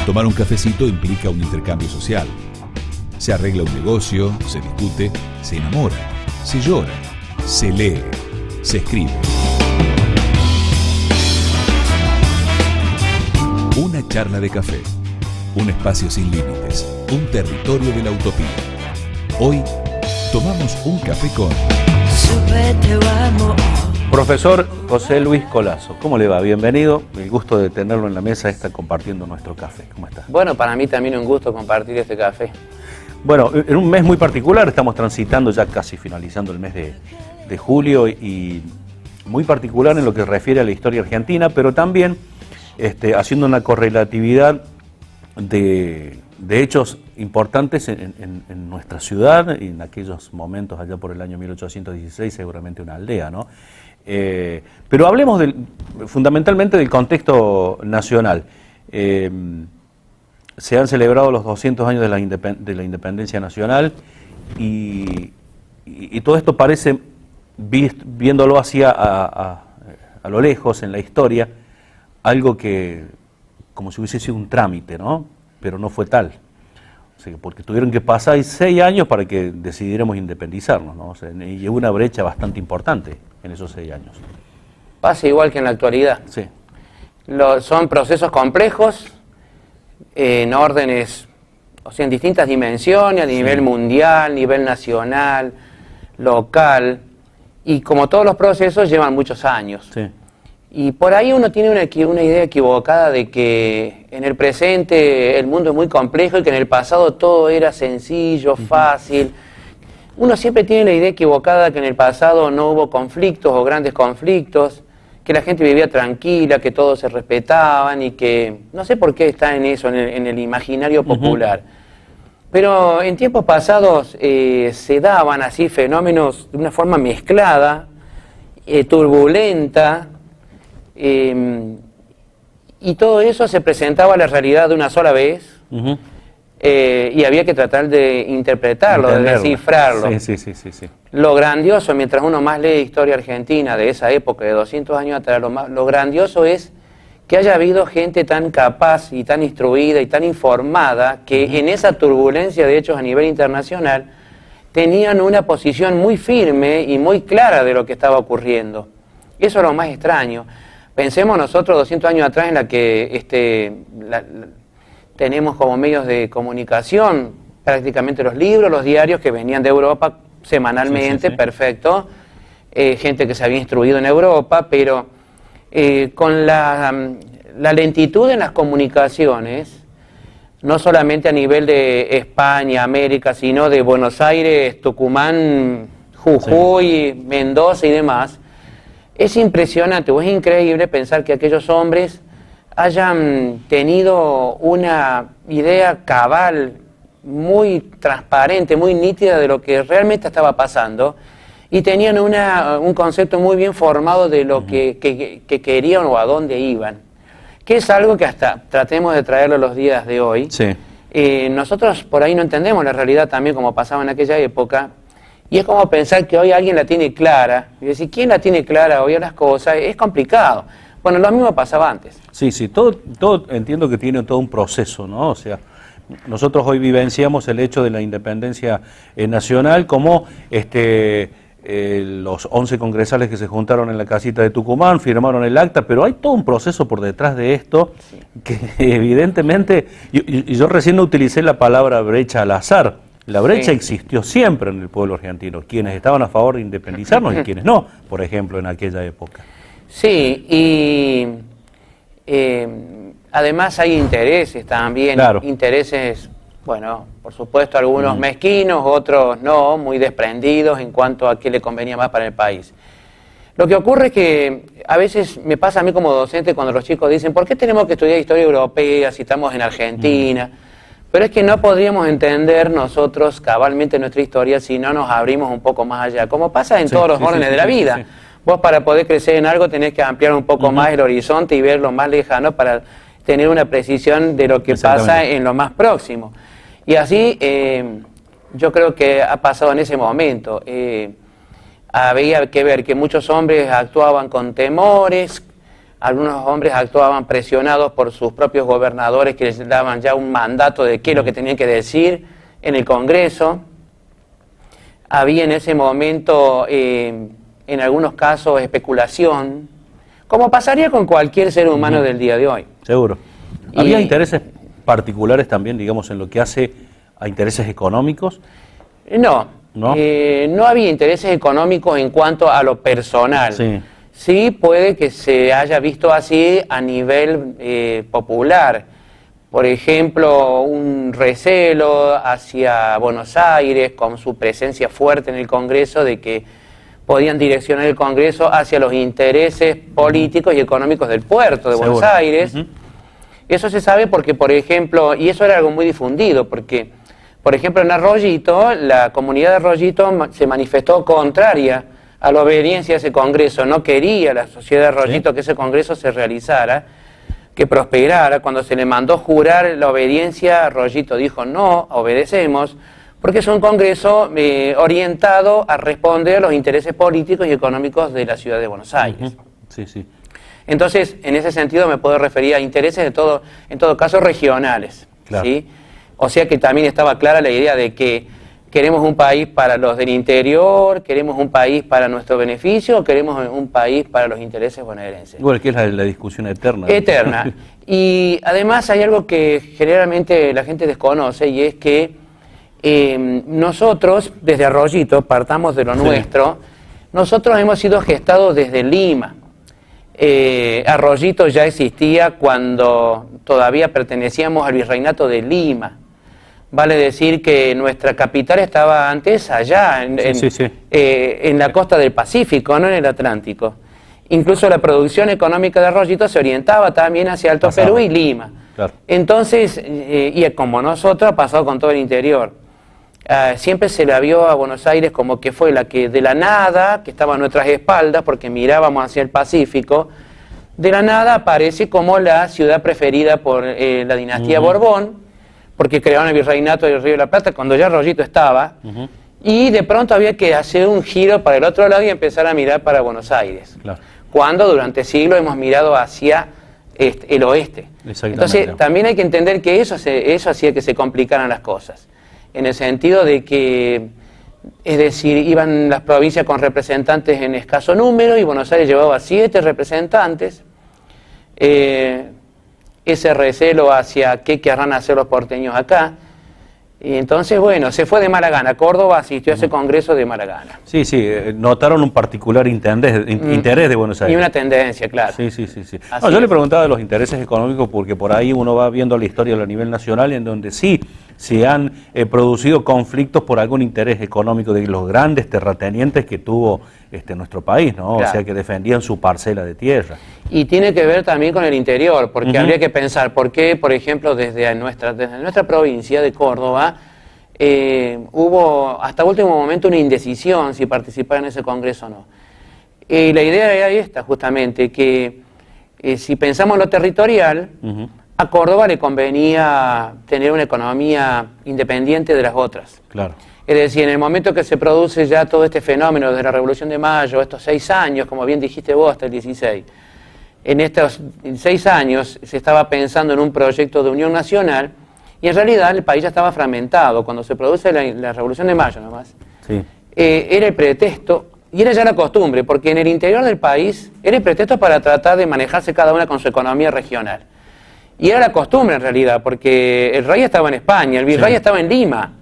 Tomar un cafecito implica un intercambio social. Se arregla un negocio, se discute, se enamora, se llora, se lee, se escribe. Una charla de café, un espacio sin límites, un territorio de la utopía. Hoy tomamos un café con profesor José Luis Colazo. ¿Cómo le va? Bienvenido. El gusto de tenerlo en la mesa está compartiendo nuestro café. ¿Cómo está? Bueno, para mí también un gusto compartir este café. Bueno, en un mes muy particular, estamos transitando ya casi finalizando el mes de julio y muy particular en lo que refiere a la historia argentina, pero también haciendo una correlatividad de hechos importantes en nuestra ciudad y en aquellos momentos allá por el año 1816, seguramente una aldea, ¿no? Pero hablemos fundamentalmente del contexto nacional. Se han celebrado los 200 años de la independencia nacional y todo esto parece, viéndolo hacia a lo lejos en la historia, algo que como si hubiese sido un trámite, ¿no? Pero no fue tal. O sea, porque tuvieron que pasar 6 años para que decidiéramos independizarnos, ¿no? O sea, y hubo una brecha bastante importante en esos 6 años. Pasa igual que en la actualidad. Sí. Son procesos complejos, en órdenes, o sea, en distintas dimensiones, a nivel mundial, nivel nacional, local, y como todos los procesos llevan muchos años. Sí. Y por ahí uno tiene una idea equivocada de que en el presente el mundo es muy complejo y que en el pasado todo era sencillo, fácil. Uno siempre tiene la idea equivocada que en el pasado no hubo conflictos o grandes conflictos, que la gente vivía tranquila, que todos se respetaban y que no sé por qué está en eso, en el imaginario popular. Pero en tiempos pasados se daban así fenómenos de una forma mezclada, turbulenta, y todo eso se presentaba a la realidad de una sola vez, y había que tratar de interpretarlo, de descifrarlo. Sí. Lo grandioso, mientras uno más lee historia argentina de esa época, de 200 años atrás, lo grandioso es que haya habido gente tan capaz y tan instruida y tan informada que en esa turbulencia de hechos a nivel internacional tenían una posición muy firme y muy clara de lo que estaba ocurriendo. Eso es lo más extraño. Pensemos nosotros 200 años atrás en la que tenemos como medios de comunicación prácticamente los libros, los diarios que venían de Europa semanalmente, perfecto, gente que se había instruido en Europa, pero con la lentitud en las comunicaciones, no solamente a nivel de España, América, sino de Buenos Aires, Tucumán, Jujuy, Mendoza y demás, es impresionante o es increíble pensar que aquellos hombres hayan tenido una idea cabal, muy transparente, muy nítida de lo que realmente estaba pasando y tenían un concepto muy bien formado de lo que querían o a dónde iban, que es algo que hasta tratemos de traerlo los días de hoy. Sí. Nosotros por ahí no entendemos la realidad también como pasaba en aquella época. Y es como pensar que hoy alguien la tiene clara, y decir, ¿quién la tiene clara hoy a las cosas? Es complicado. Bueno, lo mismo pasaba antes. Sí, todo entiendo que tiene todo un proceso, ¿no? O sea, nosotros hoy vivenciamos el hecho de la independencia nacional como los 11 congresales que se juntaron en la casita de Tucumán, firmaron el acta, pero hay todo un proceso por detrás de esto que evidentemente, y yo recién utilicé la palabra brecha al azar. La brecha existió siempre en el pueblo argentino, quienes estaban a favor de independizarnos y quienes no, por ejemplo, en aquella época. Sí, y además hay intereses también, intereses, bueno, por supuesto algunos mezquinos, otros no, muy desprendidos en cuanto a qué le convenía más para el país. Lo que ocurre es que a veces me pasa a mí como docente cuando los chicos dicen, ¿por qué tenemos que estudiar historia europea si estamos en Argentina? Pero es que no podríamos entender nosotros cabalmente nuestra historia si no nos abrimos un poco más allá, como pasa en todos los órdenes de la vida. Sí. Vos para poder crecer en algo tenés que ampliar un poco más el horizonte y ver lo más lejano para tener una precisión de lo que pasa en lo más próximo. Y así yo creo que ha pasado en ese momento. Había que ver que muchos hombres actuaban con temores, algunos hombres actuaban presionados por sus propios gobernadores que les daban ya un mandato de qué es lo que tenían que decir en el Congreso. Había en ese momento, en algunos casos, especulación, como pasaría con cualquier ser humano del día de hoy. Seguro. ¿Había intereses particulares también, digamos, en lo que hace a intereses económicos? No, no había intereses económicos en cuanto a lo personal. Sí. Sí puede que se haya visto así a nivel popular. Por ejemplo, un recelo hacia Buenos Aires con su presencia fuerte en el Congreso de que podían direccionar el Congreso hacia los intereses políticos y económicos del puerto de Buenos Aires. Eso se sabe porque, por ejemplo, y eso era algo muy difundido, porque, por ejemplo, en Arroyito, la comunidad de Arroyito se manifestó contraria a la obediencia a ese Congreso. No quería la sociedad de Arroyito que ese Congreso se realizara, que prosperara. Cuando se le mandó jurar la obediencia, Arroyito dijo, no, obedecemos, porque es un Congreso orientado a responder a los intereses políticos y económicos de la ciudad de Buenos Aires. Sí, sí. Entonces, en ese sentido me puedo referir a intereses en todo caso regionales. Claro. ¿Sí? O sea que también estaba clara la idea de que queremos un país para los del interior, queremos un país para nuestro beneficio, o queremos un país para los intereses bonaerenses. Igual que es la discusión eterna. Eterna. Y además hay algo que generalmente la gente desconoce, y es que nosotros, desde Arroyito, partamos de lo nuestro, nosotros hemos sido gestados desde Lima. Arroyito ya existía cuando todavía pertenecíamos al Virreinato de Lima. Vale decir que nuestra capital estaba antes allá, en la costa del Pacífico, no en el Atlántico. Incluso la producción económica de Arroyito se orientaba también hacia Alto Perú y Lima. Claro. Entonces, y como nosotros, ha pasado con todo el interior. Siempre se la vio a Buenos Aires como que fue la que de la nada, que estaba a nuestras espaldas porque mirábamos hacia el Pacífico, de la nada aparece como la ciudad preferida por la dinastía Borbón, porque crearon el virreinato del Río de la Plata cuando ya Arroyito estaba, y de pronto había que hacer un giro para el otro lado y empezar a mirar para Buenos Aires. Claro. Cuando durante siglos hemos mirado hacia el oeste. Entonces también hay que entender que eso hacía que se complicaran las cosas, en el sentido de que, es decir, iban las provincias con representantes en escaso número y Buenos Aires llevaba 7 representantes. Ese recelo hacia qué querrán hacer los porteños acá. Y entonces, bueno, se fue de mala gana. Córdoba asistió a ese congreso de mala gana. Sí, notaron un particular interés de Buenos Aires. Y una tendencia, claro. Sí. No, yo le preguntaba de los intereses económicos porque por ahí uno va viendo la historia a nivel nacional en donde sí se han producido conflictos por algún interés económico de los grandes terratenientes que tuvo nuestro país, ¿no? Claro. O sea, que defendían su parcela de tierra. Y tiene que ver también con el interior, porque habría que pensar por qué, por ejemplo, desde nuestra provincia de Córdoba, hubo hasta último momento una indecisión si participar en ese congreso o no. La idea era esta, justamente, que si pensamos en lo territorial, a Córdoba le convenía tener una economía independiente de las otras. Claro. Es decir, en el momento que se produce ya todo este fenómeno de la Revolución de Mayo, estos 6 años, como bien dijiste vos, hasta el 16, en estos 6 años se estaba pensando en un proyecto de unión nacional y en realidad el país ya estaba fragmentado. Cuando se produce la Revolución de Mayo nomás, era el pretexto, y era ya la costumbre, porque en el interior del país era el pretexto para tratar de manejarse cada una con su economía regional. Y era la costumbre en realidad, porque el rey estaba en España, el virrey estaba en Lima.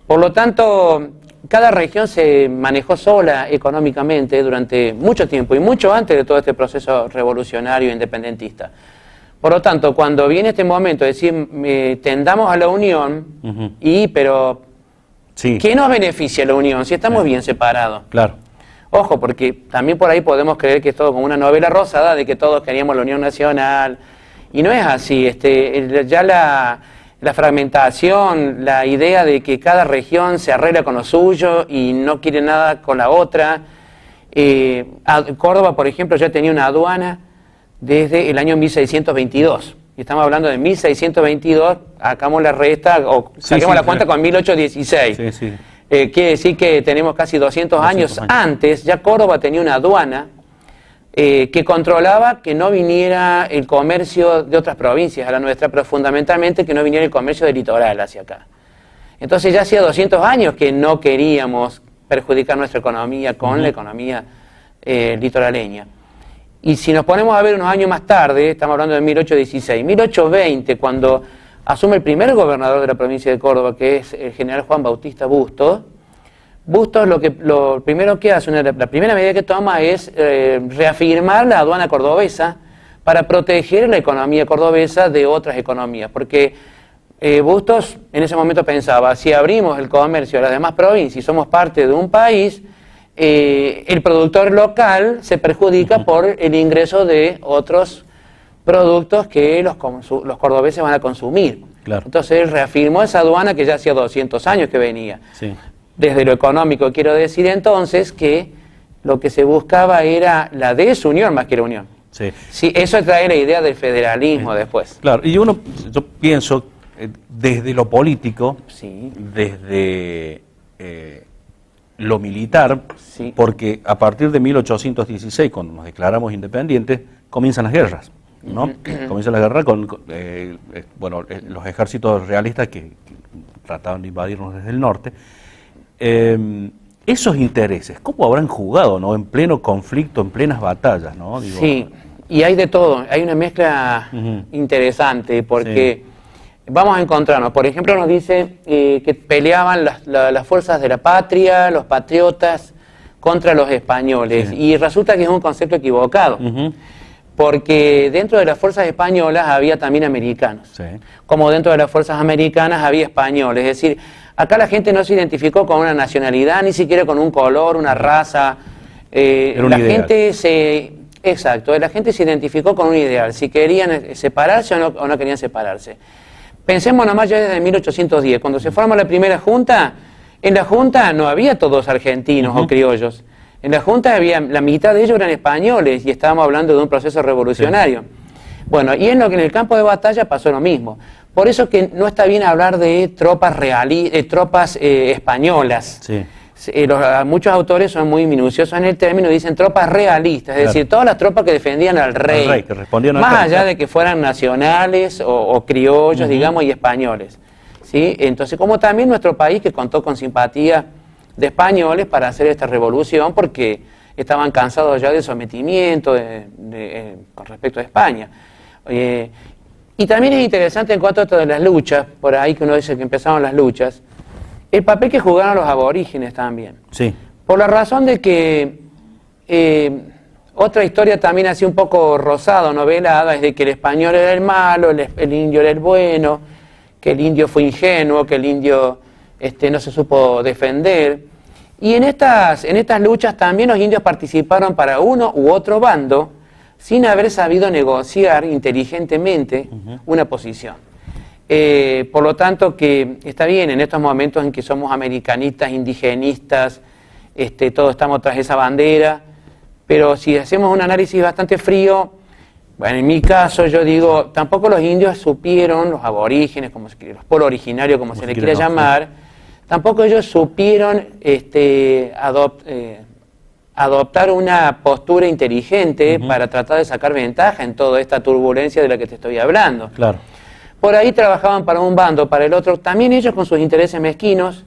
Por lo tanto, cada región se manejó sola económicamente durante mucho tiempo y mucho antes de todo este proceso revolucionario e independentista. Por lo tanto, cuando viene este momento de decir, tendamos a la unión, pero ¿qué nos beneficia la unión si estamos bien separados? Claro. Ojo, porque también por ahí podemos creer que es todo como una novela rosada de que todos queríamos la unión nacional, y no es así. Ya la fragmentación, la idea de que cada región se arregla con lo suyo y no quiere nada con la otra. Córdoba, por ejemplo, ya tenía una aduana desde el año 1622. Y estamos hablando de 1622, sacamos la resta, o saquemos la cuenta con 1816. Quiere decir que tenemos casi 200 años antes, ya Córdoba tenía una aduana que controlaba que no viniera el comercio de otras provincias a la nuestra, pero fundamentalmente que no viniera el comercio del litoral hacia acá. Entonces ya hacía 200 años que no queríamos perjudicar nuestra economía con la economía litoraleña. Y si nos ponemos a ver unos años más tarde, estamos hablando de 1816, 1820, cuando asume el primer gobernador de la provincia de Córdoba, que es el general Juan Bautista Bustos. Bustos lo primero que hace, la primera medida que toma es reafirmar la aduana cordobesa para proteger la economía cordobesa de otras economías, porque Bustos en ese momento pensaba, si abrimos el comercio a las demás provincias y somos parte de un país, el productor local se perjudica por el ingreso de otros productos que los cordobeses van a consumir. Claro. Entonces él reafirmó esa aduana que ya hacía 200 años que venía. Sí. Desde lo económico quiero decir entonces que lo que se buscaba era la desunión más que la unión. Sí. Sí, eso trae la idea del federalismo después. Claro, y yo pienso desde lo político, Sí. desde lo militar, Sí. porque a partir de 1816, cuando nos declaramos independientes, comienzan las guerras, ¿no? Comienzan las guerras con los ejércitos realistas que trataban de invadirnos desde el norte. Esos intereses, ¿cómo habrán jugado, no, en pleno conflicto, en plenas batallas, ¿no? Digo, sí, y hay de todo, hay una mezcla interesante, porque vamos a encontrarnos, por ejemplo nos dice que peleaban las fuerzas de la patria, los patriotas, contra los españoles, y resulta que es un concepto equivocado, porque dentro de las fuerzas españolas había también americanos, como dentro de las fuerzas americanas había españoles, es decir, acá la gente no se identificó con una nacionalidad, ni siquiera con un color, una raza. La gente se identificó con un ideal, si querían separarse o no querían separarse. Pensemos nomás ya desde 1810, cuando se forma la primera junta, en la junta no había todos argentinos o criollos. En la junta había, la mitad de ellos eran españoles y estábamos hablando de un proceso revolucionario. Bueno, y en el campo de batalla pasó lo mismo. Por eso que no está bien hablar de tropas españolas. Muchos autores son muy minuciosos en el término y dicen tropas realistas, es decir, todas las tropas que defendían al rey, que respondían más allá de que fueran nacionales o criollos, digamos, y españoles. ¿Sí? Entonces, como también nuestro país, que contó con simpatía de españoles para hacer esta revolución, porque estaban cansados ya del sometimiento con respecto a España. Y también es interesante en cuanto a esto de las luchas, por ahí que uno dice que empezaron las luchas, el papel que jugaron los aborígenes también. Sí. Por la razón de que otra historia también así un poco rosada, novelada, es de que el español era el malo, el indio era el bueno, que el indio fue ingenuo, que el indio no se supo defender. Y en estas luchas también los indios participaron para uno u otro bando, sin haber sabido negociar inteligentemente una posición. Por lo tanto, que está bien, en estos momentos en que somos americanistas, indigenistas, todos estamos tras esa bandera, pero si hacemos un análisis bastante frío, bueno, en mi caso yo digo, tampoco los indios supieron, los aborígenes, los pueblos originarios, como se le quiera llamar, tampoco ellos supieron adoptar una postura inteligente para tratar de sacar ventaja en toda esta turbulencia de la que te estoy hablando. Claro. Por ahí trabajaban para un bando, para el otro, también ellos con sus intereses mezquinos.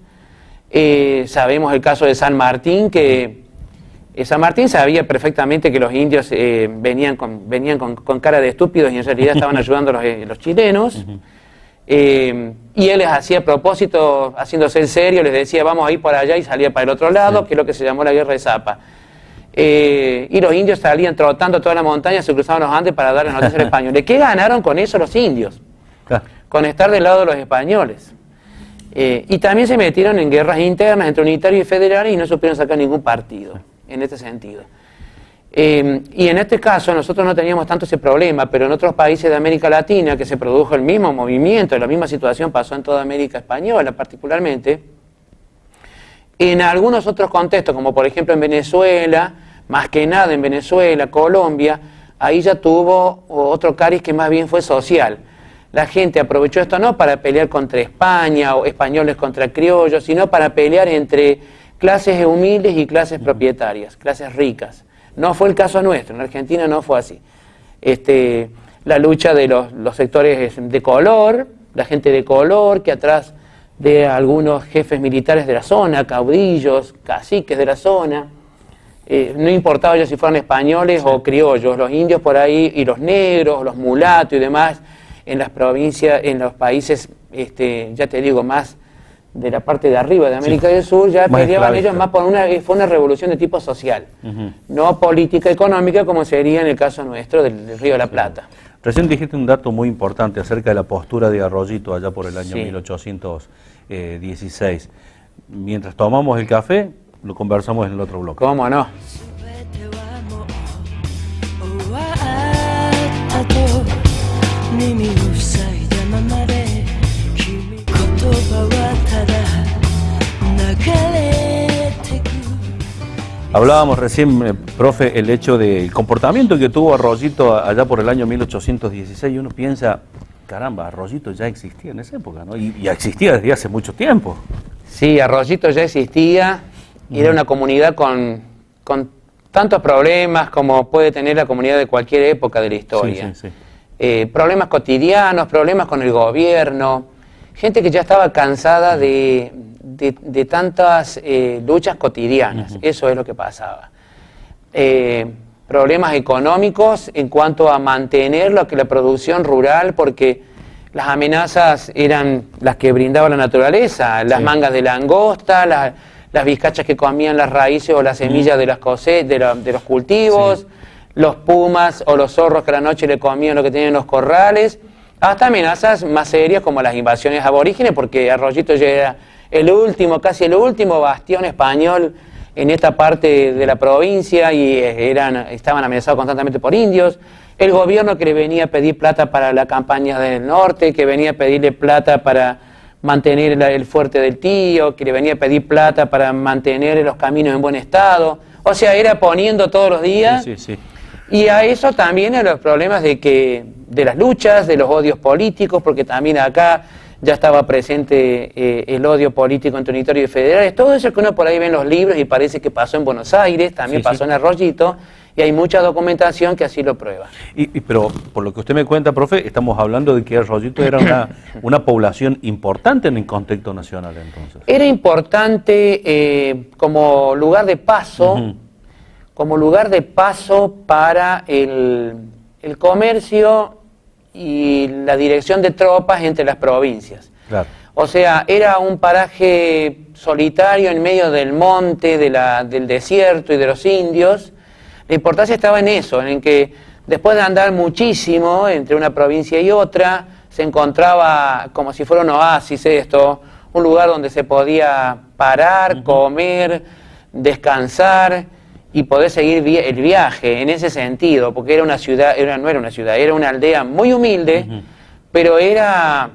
Sabemos el caso de San Martín, que San Martín sabía perfectamente que los indios venían con cara de estúpidos y en realidad estaban ayudando a los chilenos. Y él les hacía a propósito, haciéndose el serio, les decía vamos a ir por allá y salía para el otro lado, que es lo que se llamó la Guerra de Zapa. Y los indios salían trotando toda la montaña, se cruzaban los Andes para dar las noticias al español. ¿De qué ganaron con eso los indios? Con estar del lado de los españoles. Y también se metieron en guerras internas entre unitarios y federales y no supieron sacar ningún partido en este sentido. Y en este caso nosotros no teníamos tanto ese problema, pero en otros países de América Latina que se produjo el mismo movimiento, la misma situación pasó en toda América Española particularmente. En algunos otros contextos, como por ejemplo en Venezuela, más que nada en Venezuela, Colombia, ahí ya tuvo otro cariz que más bien fue social. La gente aprovechó esto no para pelear contra España o españoles contra criollos, sino para pelear entre clases humildes y clases propietarias, clases ricas. No fue el caso nuestro, en Argentina no fue así. La lucha de los sectores de color, la gente de color, que atrás de algunos jefes militares de la zona, caudillos, caciques de la zona, no importaba ya si fueran españoles o criollos, los indios por ahí, y los negros, los mulatos y demás, en las provincias, en los países, ya te digo, más de la parte de arriba de América del Sur, ya peleaban ellos más por fue una revolución de tipo social, no política económica como sería en el caso nuestro del Río de la Plata. Recién dijiste un dato muy importante acerca de la postura de Arroyito allá por el año 1816. Mientras tomamos el café, lo conversamos en el otro bloque. ¿Cómo no? Hablábamos recién, profe, el hecho del comportamiento que tuvo Arroyito allá por el año 1816, y uno piensa, caramba, Arroyito ya existía en esa época, ¿no? Y existía desde hace mucho tiempo. Sí, Arroyito ya existía, y era una comunidad con tantos problemas como puede tener la comunidad de cualquier época de la historia. Sí, sí, sí. Problemas cotidianos, problemas con el gobierno, gente que ya estaba cansada de tantas luchas cotidianas, eso es lo que pasaba. Problemas económicos en cuanto a mantener la producción rural, porque las amenazas eran las que brindaba la naturaleza, las mangas de langosta, las vizcachas que comían las raíces o las semillas de los cultivos, los pumas o los zorros que a la noche le comían lo que tenían en los corrales, hasta amenazas más serias como las invasiones aborígenes, porque Arroyito ya era casi el último bastión español en esta parte de la provincia, y estaban amenazados constantemente por indios. El gobierno que le venía a pedir plata para la campaña del norte, que venía a pedirle plata para mantener el fuerte del Tío, que le venía a pedir plata para mantener los caminos en buen estado. O sea, era poniendo todos los días. Sí, sí, sí. Y a eso también a los problemas de las luchas, de los odios políticos, porque también acá ya estaba presente el odio político entre unitarios y federales. Todo eso que uno por ahí ve en los libros y parece que pasó en Buenos Aires, también pasó en Arroyito, y hay mucha documentación que así lo prueba. Pero por lo que usted me cuenta, profe, estamos hablando de que Arroyito era una población importante en el contexto nacional entonces. Era importante como lugar de paso, para el comercio y la dirección de tropas entre las provincias. Claro. O sea, era un paraje solitario en medio del monte, del desierto y de los indios. La importancia estaba en eso, en que después de andar muchísimo entre una provincia y otra, se encontraba como si fuera un oasis un lugar donde se podía parar, comer, descansar y poder seguir el viaje en ese sentido, porque era una ciudad, no era una ciudad, era una aldea muy humilde, pero era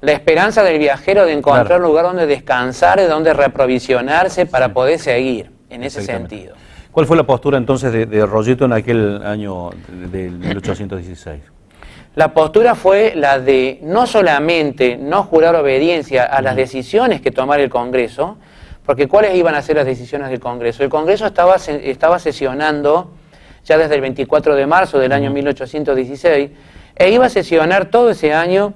la esperanza del viajero de encontrar un lugar donde descansar, de donde reaprovisionarse para poder seguir, en ese sentido. ¿Cuál fue la postura entonces de Arroyito en aquel año del 1816? La postura fue la de no solamente no jurar obediencia a las decisiones que tomara el Congreso, porque ¿cuáles iban a ser las decisiones del Congreso? El Congreso estaba sesionando ya desde el 24 de marzo del año 1816, e iba a sesionar todo ese año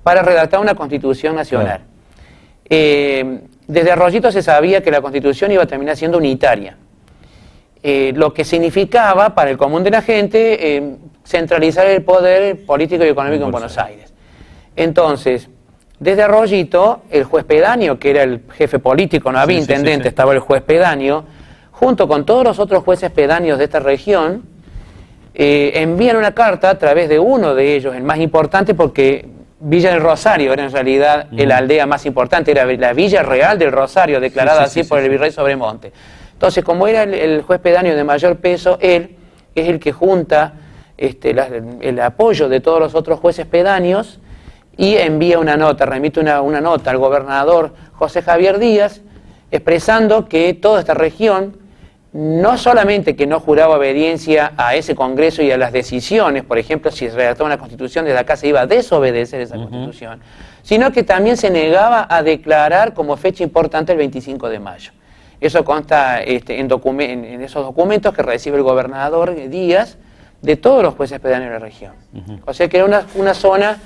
para redactar una Constitución Nacional. Desde Arroyito se sabía que la Constitución iba a terminar siendo unitaria, lo que significaba para el común de la gente centralizar el poder político y económico en Buenos Aires. Entonces, desde Arroyito, el juez pedáneo, que era el jefe político, no había intendente, estaba el juez pedáneo, junto con todos los otros jueces pedáneos de esta región, envían una carta a través de uno de ellos, el más importante, porque Villa del Rosario era en realidad la aldea más importante, era la Villa Real del Rosario, declarada así por el virrey Sobremonte. Entonces, como era el juez pedáneo de mayor peso, él es el que junta el apoyo de todos los otros jueces pedáneos y envía una nota, remite una nota al gobernador José Javier Díaz, expresando que toda esta región, no solamente que no juraba obediencia a ese Congreso y a las decisiones, por ejemplo, si se redactaba una Constitución, desde acá se iba a desobedecer esa Constitución, sino que también se negaba a declarar como fecha importante el 25 de mayo. Eso consta en esos documentos que recibe el gobernador Díaz de todos los jueces pedáneos de la región. O sea que era una zona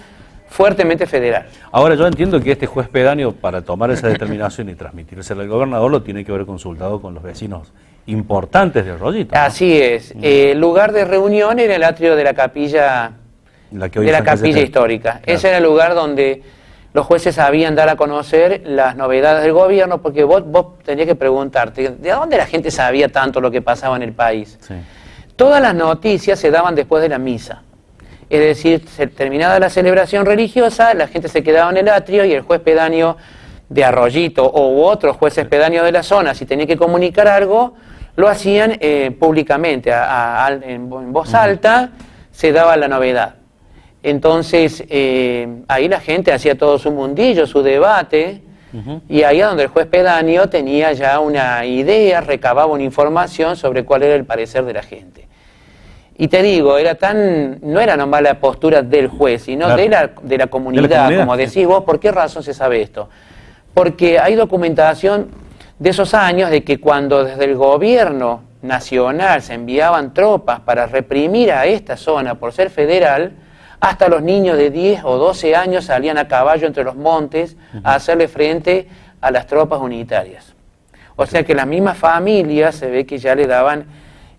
fuertemente federal. Ahora yo entiendo que este juez pedáneo, para tomar esa determinación y transmitírsela al gobernador, lo tiene que haber consultado con los vecinos importantes de Arroyito, ¿no? Así es. El lugar de reunión era el atrio de la capilla, histórica. Claro. Ese era el lugar donde los jueces sabían dar a conocer las novedades del gobierno, porque vos tenías que preguntarte, ¿de dónde la gente sabía tanto lo que pasaba en el país? Sí. Todas las noticias se daban después de la misa. Es decir, terminada la celebración religiosa, la gente se quedaba en el atrio y el juez pedáneo de Arroyito u otros jueces pedáneos de la zona, si tenía que comunicar algo, lo hacían públicamente, en voz alta, se daba la novedad. Entonces, ahí la gente hacía todo su mundillo, su debate, y ahí es donde el juez pedáneo tenía ya una idea, recababa una información sobre cuál era el parecer de la gente. Y te digo, no era nomás la postura del juez, sino claro, de la comunidad, como decís vos. ¿Por qué razón se sabe esto? Porque hay documentación de esos años de que cuando desde el gobierno nacional se enviaban tropas para reprimir a esta zona por ser federal, hasta los niños de 10 o 12 años salían a caballo entre los montes a hacerle frente a las tropas unitarias. O sea que las mismas familias se ve que ya le daban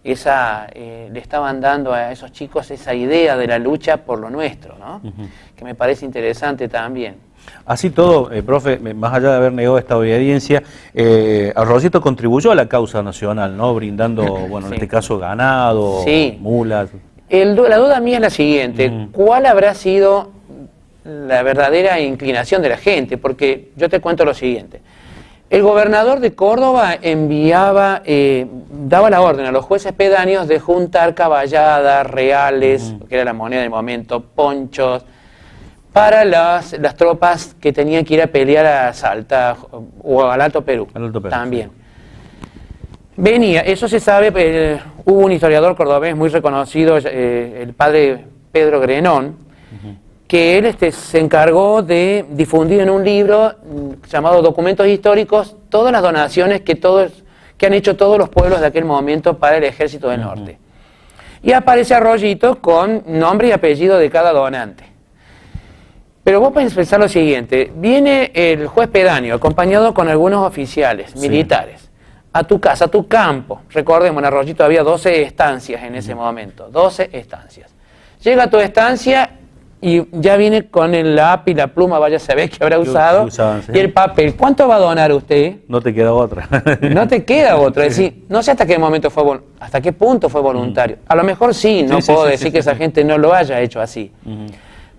le estaban dando a esos chicos esa idea de la lucha por lo nuestro, ¿no? Que me parece interesante también. Así todo, profe, más allá de haber negado esta obediencia, Arroyito contribuyó a la causa nacional, ¿no? Brindando, bueno, en este caso ganado, mulas. La duda mía es la siguiente, ¿cuál habrá sido la verdadera inclinación de la gente? Porque yo te cuento lo siguiente. El gobernador de Córdoba daba la orden a los jueces pedáneos de juntar caballadas, reales, que era la moneda del momento, ponchos, para las tropas que tenían que ir a pelear a Salta o al Alto Perú, también. Sí. Eso se sabe, hubo un historiador cordobés muy reconocido, el padre Pedro Grenón, que él se encargó de difundir en un libro llamado Documentos Históricos todas las donaciones que han hecho todos los pueblos de aquel momento para el Ejército del Norte. Y aparece Arroyito con nombre y apellido de cada donante. Pero vos pensar lo siguiente, viene el juez pedáneo acompañado con algunos oficiales militares a tu casa, a tu campo. Recordemos, en Arroyito había 12 estancias en ese momento, 12 estancias. Llega a tu estancia y ya viene con el lápiz, la pluma, vaya a saber que habrá usado, y el papel. ¿Cuánto va a donar usted? No te queda otra. No te queda otra. Es decir, no sé hasta qué punto fue voluntario. A lo mejor no puedo decir que esa gente no lo haya hecho así.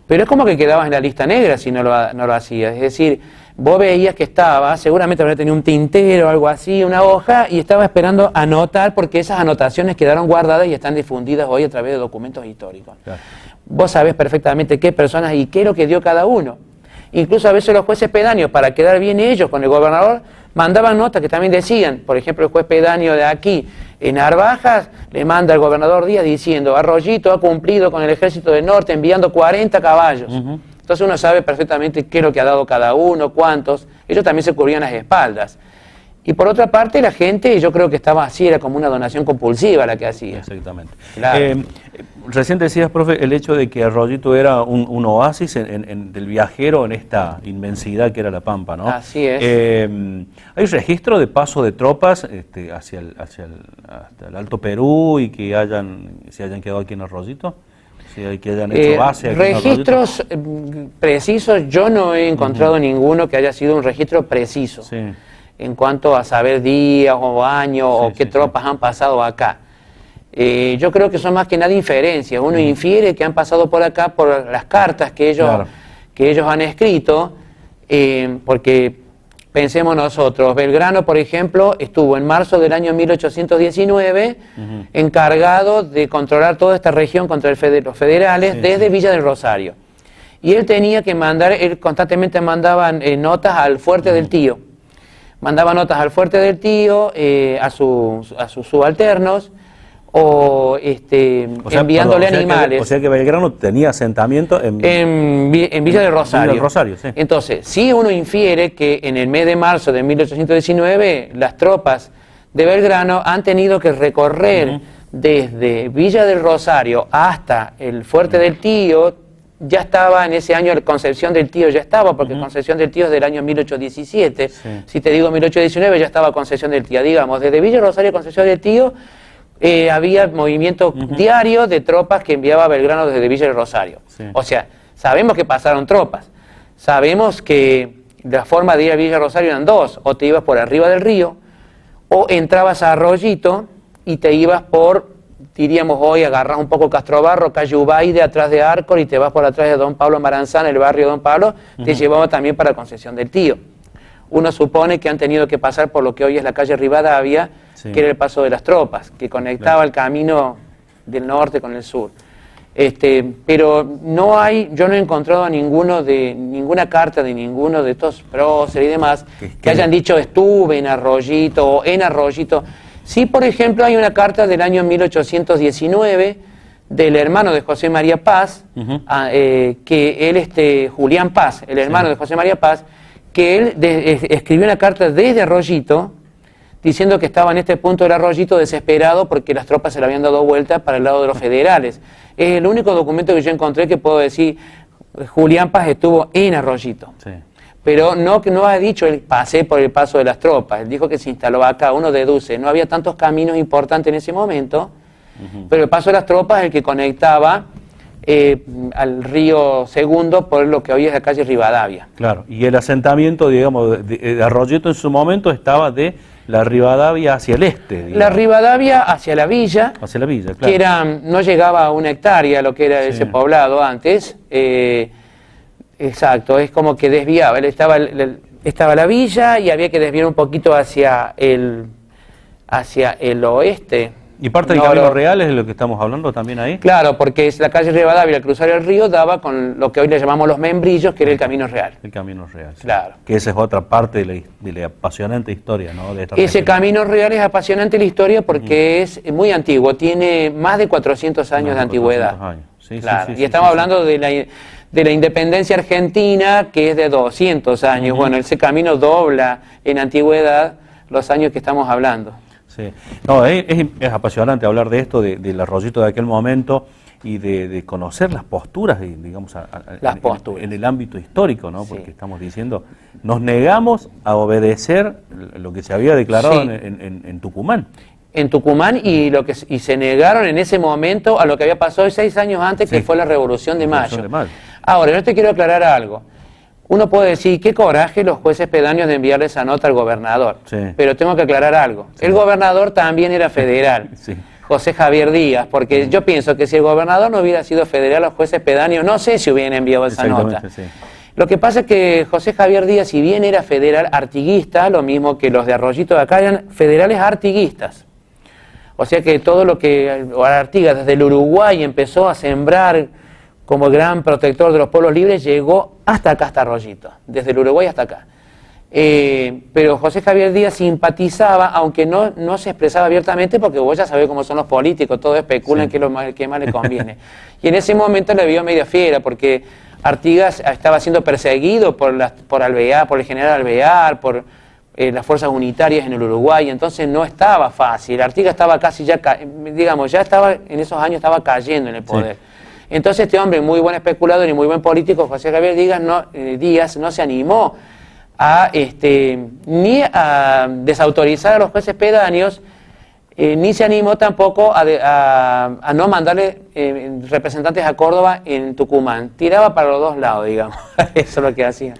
Pero es como que quedabas en la lista negra si no lo hacías. Es decir, vos veías que seguramente habría tenido un tintero o algo así, una hoja, y estaba esperando anotar, porque esas anotaciones quedaron guardadas y están difundidas hoy a través de documentos históricos. Claro. Vos sabés perfectamente qué personas y qué es lo que dio cada uno. Incluso a veces los jueces pedáneos, para quedar bien ellos con el gobernador, mandaban notas que también decían, por ejemplo, el juez pedáneo de aquí, en Narvajas, le manda al gobernador Díaz diciendo, Arroyito ha cumplido con el Ejército del Norte enviando 40 caballos. Entonces uno sabe perfectamente qué es lo que ha dado cada uno, cuántos. Ellos también se cubrían las espaldas. Y por otra parte, la gente, yo creo que estaba así, era como una donación compulsiva la que hacía. Exactamente. Claro. Recién decías, profe, el hecho de que Arroyito era un oasis del viajero en esta inmensidad que era la Pampa, ¿no? Así es. ¿Hay registro de paso de tropas hasta el Alto Perú y que se hayan quedado aquí en Arroyito? Que hayan hecho base aquí registros precisos, yo no he encontrado ninguno que haya sido un registro preciso. Sí. En cuanto a saber días o años o qué tropas han pasado acá. Yo creo que son más que nada inferencias. Uno infiere que han pasado por acá por las cartas que ellos han escrito, porque pensemos nosotros, Belgrano, por ejemplo, estuvo en marzo del año 1819 encargado de controlar toda esta región contra los federales desde Villa del Rosario. Y él tenía que él constantemente mandaba notas al Fuerte del Tío. Mandaba notas al Fuerte del Tío, a sus subalternos, o enviándole animales. O sea que Belgrano tenía asentamiento en Villa del Rosario. Villa del Rosario, sí. Entonces, sí uno infiere que en el mes de marzo de 1819 las tropas de Belgrano han tenido que recorrer desde Villa del Rosario hasta el Fuerte del Tío. Ya estaba en ese año, Concepción del Tío ya estaba, porque Concepción del Tío es del año 1817. Sí. Si te digo 1819 ya estaba Concepción del Tío. Digamos, desde Villa del Rosario a Concepción del Tío había movimiento diario de tropas que enviaba Belgrano desde Villa del Rosario. Sí. O sea, sabemos que pasaron tropas. Sabemos que la forma de ir a Villa del Rosario eran dos. O te ibas por arriba del río, o entrabas a Arroyito y te ibas por, diríamos hoy, agarras un poco Castrobarro, calle Ubaide, atrás de Arcor, y te vas por atrás de Don Pablo Maranzán, el barrio Don Pablo, te llevaba también para Concepción del Tío. Uno supone que han tenido que pasar por lo que hoy es la calle Rivadavia, que era el paso de las tropas, que conectaba el camino del norte con el sur. Pero no hay, yo no he encontrado ninguna carta de ninguno de estos próceres y demás que hayan dicho estuve en Arroyito o en Arroyito. Sí, por ejemplo, hay una carta del año 1819 del hermano de José María Paz, que él, Julián Paz, el hermano de José María Paz, que él escribió una carta desde Arroyito, diciendo que estaba en este punto del Arroyito desesperado porque las tropas se le habían dado vuelta para el lado de los federales. Es el único documento que yo encontré que puedo decir, Julián Paz estuvo en Arroyito. Sí. Pero que no ha dicho, él pasé por el paso de las tropas, él dijo que se instaló acá, uno deduce, no había tantos caminos importantes en ese momento, pero el paso de las tropas es el que conectaba al río Segundo por lo que hoy es la calle Rivadavia. Claro, y el asentamiento, digamos, de Arroyito en su momento estaba de la Rivadavia hacia el este. Digamos. La Rivadavia hacia la villa. Hacia la villa, claro. Que no llegaba a 1 hectárea lo que era ese poblado antes. Exacto, es como que desviaba. Estaba la villa y había que desviar un poquito hacia el oeste. ¿Y parte del Camino Real es de lo que estamos hablando también ahí? Claro, porque es la calle Rivadavia, al cruzar el río, daba con lo que hoy le llamamos los membrillos, que era el Camino Real. El Camino Real, sí. Claro. Que esa es otra parte de la apasionante historia, ¿no? De esta Ese Camino Real es apasionante la historia porque es muy antiguo, tiene más de 400 años de antigüedad. 400 años. Sí, claro. Y estamos hablando de la independencia argentina, que es de 200 años. Bueno, ese camino dobla en antigüedad los años que estamos hablando. Sí. No, es apasionante hablar de esto, del Arroyito de aquel momento y de conocer las posturas, digamos, en el ámbito histórico, ¿no? Porque estamos diciendo, nos negamos a obedecer lo que se había declarado en Tucumán. En Tucumán y se negaron en ese momento a lo que había pasado 6 años antes, que fue la Revolución de Mayo. Ahora, yo te quiero aclarar algo. Uno puede decir, qué coraje los jueces pedáneos de enviarle esa nota al gobernador. Sí. Pero tengo que aclarar algo. Sí. El gobernador también era federal, José Javier Díaz, porque yo pienso que si el gobernador no hubiera sido federal, los jueces pedáneos no sé si hubieran enviado esa nota. Sí. Lo que pasa es que José Javier Díaz, si bien era federal artiguista, lo mismo que los de Arroyito de acá, eran federales artiguistas. O sea que todo lo que Artigas desde el Uruguay empezó a sembrar como gran protector de los pueblos libres, llegó hasta acá, hasta Arroyito, desde el Uruguay hasta acá. Pero José Javier Díaz simpatizaba, aunque no se expresaba abiertamente, porque vos ya sabés cómo son los políticos, todos especulan qué es lo que más les conviene. Y en ese momento le vio media fiera, porque Artigas estaba siendo perseguido por Alvear, por el general Alvear, por las fuerzas unitarias en el Uruguay, entonces no estaba fácil. Artigas estaba casi ya estaba en esos años estaba cayendo en el poder. Sí. Entonces este hombre, muy buen especulador y muy buen político, José Javier Díaz, no se animó ni a desautorizar a los jueces pedáneos, ni se animó tampoco a no mandarle representantes a Córdoba en Tucumán. Tiraba para los dos lados, digamos. Eso es lo que hacía.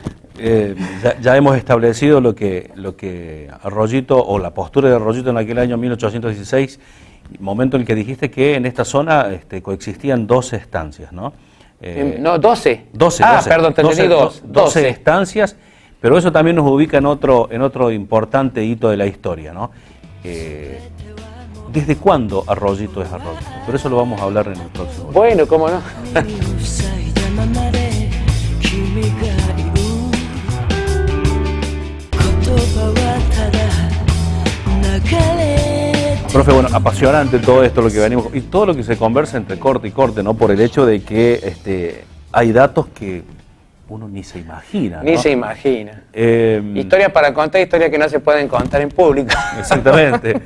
Ya hemos establecido lo que Arroyito, o la postura de Arroyito en aquel año 1816, momento en el que dijiste que en esta zona coexistían 12 estancias, ¿no? No, 12. 12. Perdón, te entendí 12 estancias, pero eso también nos ubica en otro importante hito de la historia, ¿no? ¿Desde cuándo Arroyito es Arroyito? Por eso lo vamos a hablar en el próximo. Bueno, cómo no. Profesor Profe, bueno, apasionante todo esto, lo que venimos, y todo lo que se conversa entre corte y corte, ¿no? Por el hecho de que hay datos que uno ni se imagina, ¿no? Ni se imagina. Historias para contar, historias que no se pueden contar en público. Exactamente.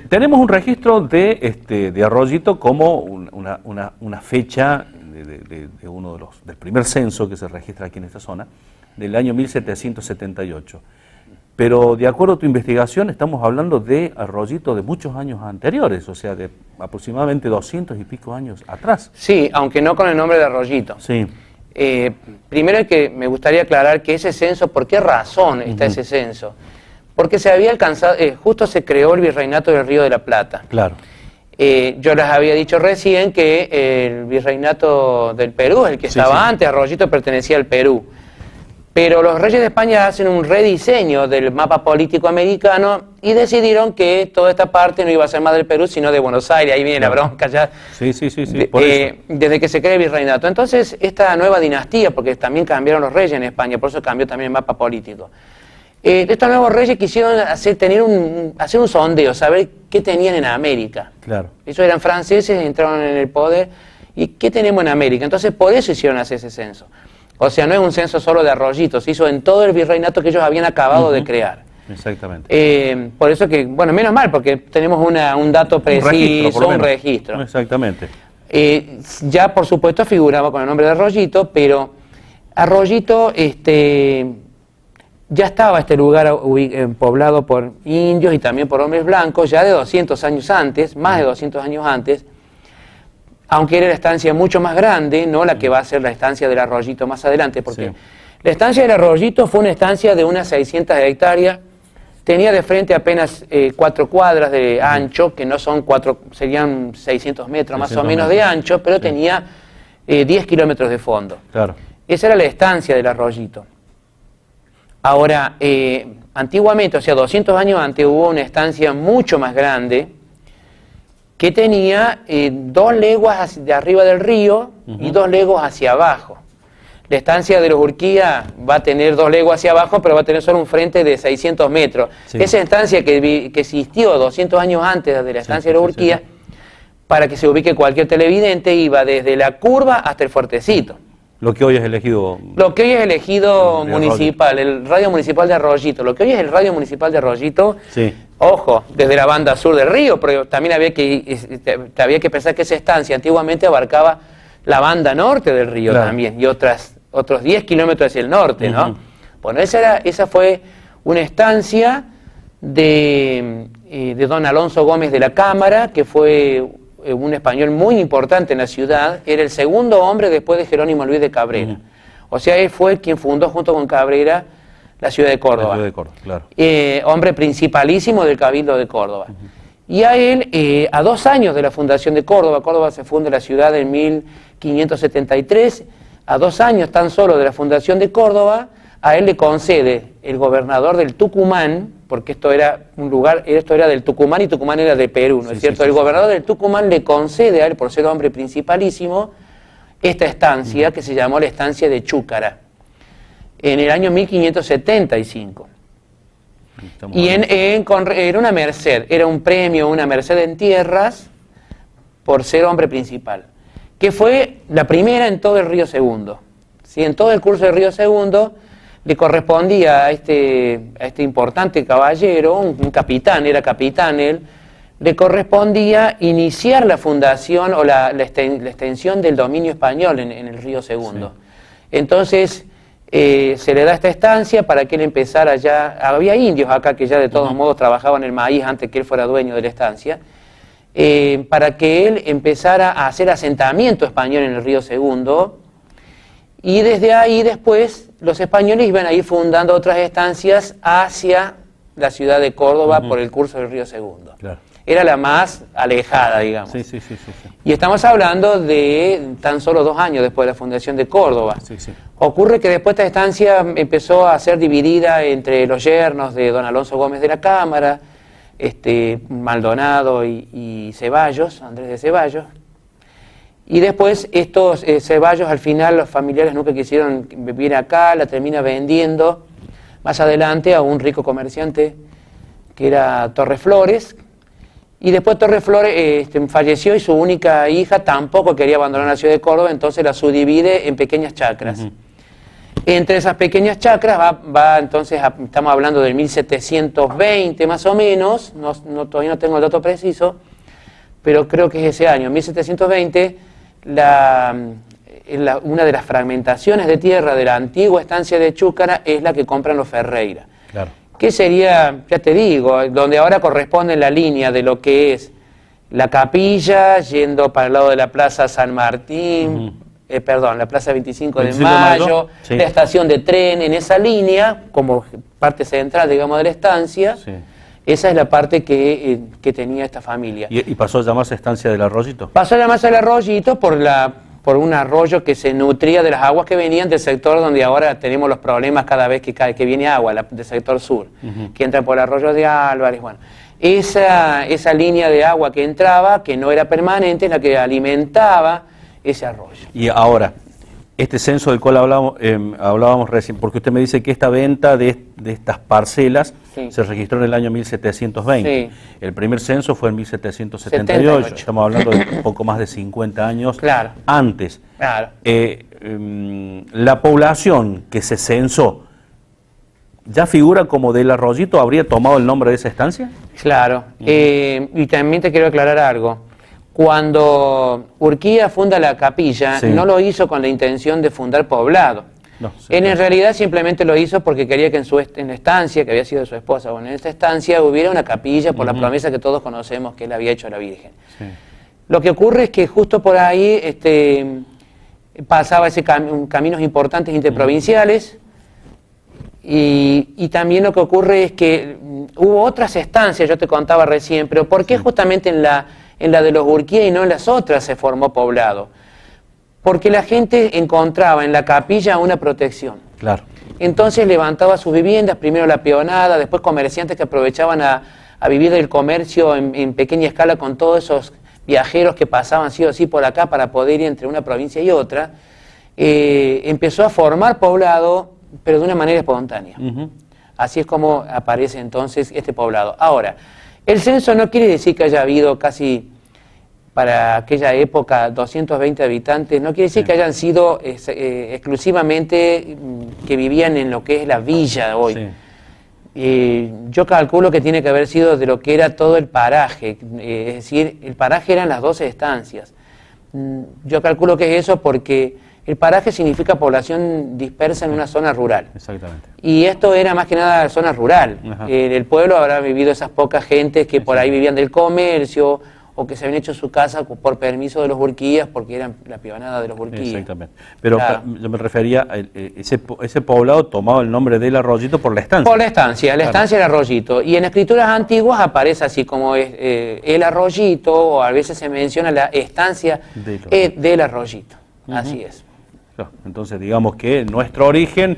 Tenemos un registro de Arroyito como una fecha de uno del primer censo que se registra aquí en esta zona, del año 1778. Pero de acuerdo a tu investigación estamos hablando de Arroyito de muchos años anteriores, o sea, de aproximadamente 200 y pico años atrás. Sí, aunque no con el nombre de Arroyito. Sí. Primero me gustaría aclarar que ese censo, ¿por qué razón está ese censo? Porque se había alcanzado, justo se creó el Virreinato del Río de la Plata. Claro. Yo les había dicho recién que el Virreinato del Perú, el que estaba antes, Arroyito pertenecía al Perú. Pero los reyes de España hacen un rediseño del mapa político americano y decidieron que toda esta parte no iba a ser más del Perú, sino de Buenos Aires. Ahí viene la bronca ya. Sí, por eso. Desde que se crea el virreinato. Entonces, esta nueva dinastía, porque también cambiaron los reyes en España, por eso cambió también el mapa político. Estos nuevos reyes quisieron hacer un sondeo, saber qué tenían en América. Claro. Ellos eran franceses, entraron en el poder. ¿Y qué tenemos en América? Entonces, por eso hicieron hacer ese censo. O sea, no es un censo solo de Arroyito, se hizo en todo el virreinato que ellos habían acabado de crear. Exactamente. Por eso que, bueno, menos mal, porque tenemos un dato preciso, un registro. Exactamente. Ya, por supuesto, figuraba con el nombre de Arroyito, pero Arroyito, ya estaba este lugar poblado por indios y también por hombres blancos, ya de 200 años antes, más de 200 años antes, aunque era la estancia mucho más grande, no la que va a ser la estancia del Arroyito más adelante, porque la estancia del Arroyito fue una estancia de unas 600 hectáreas, tenía de frente apenas 4 cuadras de ancho, que no son 4, serían 600 metros más o menos de ancho, pero tenía 10 kilómetros de fondo. Claro. Esa era la estancia del Arroyito. Ahora, antiguamente, o sea, 200 años antes, hubo una estancia mucho más grande, que tenía 2 leguas de arriba del río y 2 leguas hacia abajo. La estancia de los Urquía va a tener 2 leguas hacia abajo, pero va a tener solo un frente de 600 metros. Sí. Esa estancia que existió 200 años antes de la estancia de los Urquía, para que se ubique cualquier televidente, iba desde la curva hasta el fuertecito. Lo que hoy es elegido... Lo que hoy es elegido municipal, el radio municipal de Arroyito. Lo que hoy es el radio municipal de Arroyito, ojo, desde la banda sur del río, pero también había que pensar que esa estancia antiguamente abarcaba la banda norte del río también, y otros 10 kilómetros hacia el norte, ¿no? Bueno, esa fue una estancia de don Alonso Gómez de la Cámara, que fue un español muy importante en la ciudad, era el segundo hombre después de Jerónimo Luis de Cabrera. O sea, él fue quien fundó junto con Cabrera la ciudad de Córdoba. La ciudad de Córdoba, claro. Hombre principalísimo del Cabildo de Córdoba. Y a él, a 2 años de la fundación de Córdoba, Córdoba se funda la ciudad en 1573, a 2 años tan solo de la fundación de Córdoba, a él le concede el gobernador del Tucumán, porque esto era del Tucumán y Tucumán era de Perú, ¿no es cierto? El gobernador del Tucumán le concede a él, por ser hombre principalísimo, esta estancia que se llamó la estancia de Chúcara, en el año 1575. Y era una merced, era un premio, una merced en tierras, por ser hombre principal, que fue la primera en todo el Río Segundo. ¿Sí? En todo el curso del Río Segundo le correspondía a este importante caballero, un capitán, era capitán él, le correspondía iniciar la fundación o la extensión del dominio español en el Río Segundo. Entonces se le da esta estancia para que él empezara ya, había indios acá que ya de todos modos trabajaban el maíz antes que él fuera dueño de la estancia, para que él empezara a hacer asentamiento español en el Río Segundo, y desde ahí después los españoles iban a ir fundando otras estancias hacia la ciudad de Córdoba por el curso del Río Segundo. Claro. Era la más alejada, digamos. Sí. Y estamos hablando de tan solo 2 años después de la fundación de Córdoba. Ocurre que después esta estancia empezó a ser dividida entre los yernos de don Alonso Gómez de la Cámara, Maldonado y Ceballos, Andrés de Ceballos. Y después estos Ceballos, al final los familiares nunca quisieron vivir acá, la termina vendiendo más adelante a un rico comerciante que era Torres Flores, y después Torres Flores falleció y su única hija tampoco quería abandonar la ciudad de Córdoba, entonces la subdivide en pequeñas chacras. Entre esas pequeñas chacras va entonces, estamos hablando del 1720 más o menos, todavía no tengo el dato preciso, pero creo que es ese año, 1720, una de las fragmentaciones de tierra de la antigua estancia de Chúcara es la que compran los Ferreira. Claro. Que sería, ya te digo, donde ahora corresponde la línea de lo que es la capilla, yendo para el lado de la Plaza San Martín, la Plaza 25 de Mayo, sí. La estación de tren, en esa línea, como parte central, digamos, de la estancia, sí. Esa es la parte que tenía esta familia. ¿Y pasó a llamarse Estancia del Arroyito? Pasó a llamarse el Arroyito por un arroyo que se nutría de las aguas que venían del sector donde ahora tenemos los problemas cada vez que viene agua, del sector sur, que entra por el arroyo de Álvarez. Bueno, esa línea de agua que entraba, que no era permanente, es la que alimentaba ese arroyo. Y ahora, este censo del cual hablábamos recién, porque usted me dice que esta venta de estas parcelas sí. Se registró en el año 1720. Sí. El primer censo fue en 1778. Estamos hablando de un poco más de 50 años claro. Antes. Claro. La población que se censó, ¿ya figura como del Arroyito? ¿Habría tomado el nombre de esa estancia? Claro. Y también te quiero aclarar algo. Cuando Urquía funda la capilla, sí. No lo hizo con la intención de fundar poblado. No, sí, en realidad simplemente lo hizo porque quería que en la estancia, que había sido su esposa, bueno, en esta estancia hubiera una capilla por la promesa que todos conocemos que él había hecho a la Virgen. Sí. Lo que ocurre es que justo por ahí pasaba caminos importantes interprovinciales y también lo que ocurre es que hubo otras estancias, yo te contaba recién, pero ¿por qué sí. Justamente en la de los Urquía y no en las otras se formó poblado? Porque la gente encontraba en la capilla una protección. Claro. Entonces levantaba sus viviendas, primero la peonada, después comerciantes que aprovechaban a vivir del comercio en pequeña escala con todos esos viajeros que pasaban sí o sí por acá para poder ir entre una provincia y otra. Empezó a formar poblado, pero de una manera espontánea. Así es como aparece entonces este poblado. Ahora, el censo no quiere decir que haya habido casi, para aquella época, 220 habitantes, no quiere decir sí. Que hayan sido exclusivamente que vivían en lo que es la villa hoy. Sí. Yo calculo que tiene que haber sido de lo que era todo el paraje, es decir, el paraje eran las 12 estancias. Yo calculo que es eso porque el paraje significa población dispersa en una zona rural. Exactamente. Y esto era más que nada zona rural. El pueblo habrá vivido esas pocas gentes que por ahí vivían del comercio o que se habían hecho su casa por permiso de los Urquías porque eran la peonada de los Urquías. Exactamente. Pero claro. Yo me refería a ese poblado tomaba el nombre del Arroyito por la estancia. Por la estancia del Arroyito. Y en escrituras antiguas aparece así como es el Arroyito, o a veces se menciona la estancia del Arroyito. Así es. Entonces digamos que nuestro origen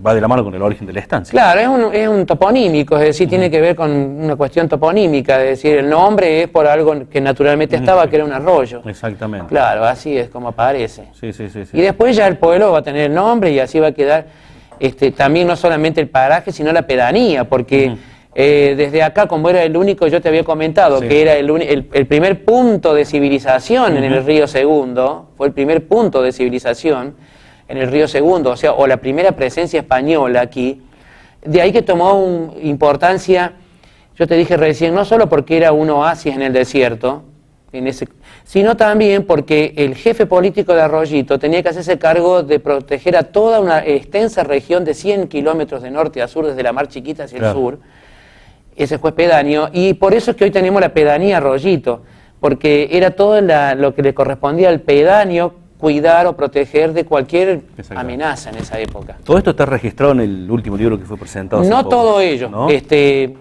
va de la mano con el origen de la estancia. Claro, es un toponímico, es decir, tiene que ver con una cuestión toponímica, es decir, el nombre es por algo que naturalmente estaba, que era un arroyo. Exactamente. Claro, así es como aparece. Sí. Y después ya el pueblo va a tener el nombre y así va a quedar también no solamente el paraje, sino la pedanía, porque desde acá, como era el único, yo te había comentado, que era el primer punto de civilización en el Río Segundo, fue el primer punto de civilización en el Río Segundo, o la primera presencia española aquí, de ahí que tomó importancia, yo te dije recién, no solo porque era un oasis en el desierto, sino también porque el jefe político de Arroyito tenía que hacerse cargo de proteger a toda una extensa región de 100 kilómetros de norte a sur, desde la Mar Chiquita hacia el sur. Ese fue pedáneo, y por eso es que hoy tenemos la pedanía Arroyito, porque era todo lo que le correspondía al pedáneo cuidar o proteger de cualquier amenaza en esa época. ¿Todo esto está registrado en el último libro que fue presentado? No todo ello, ¿no?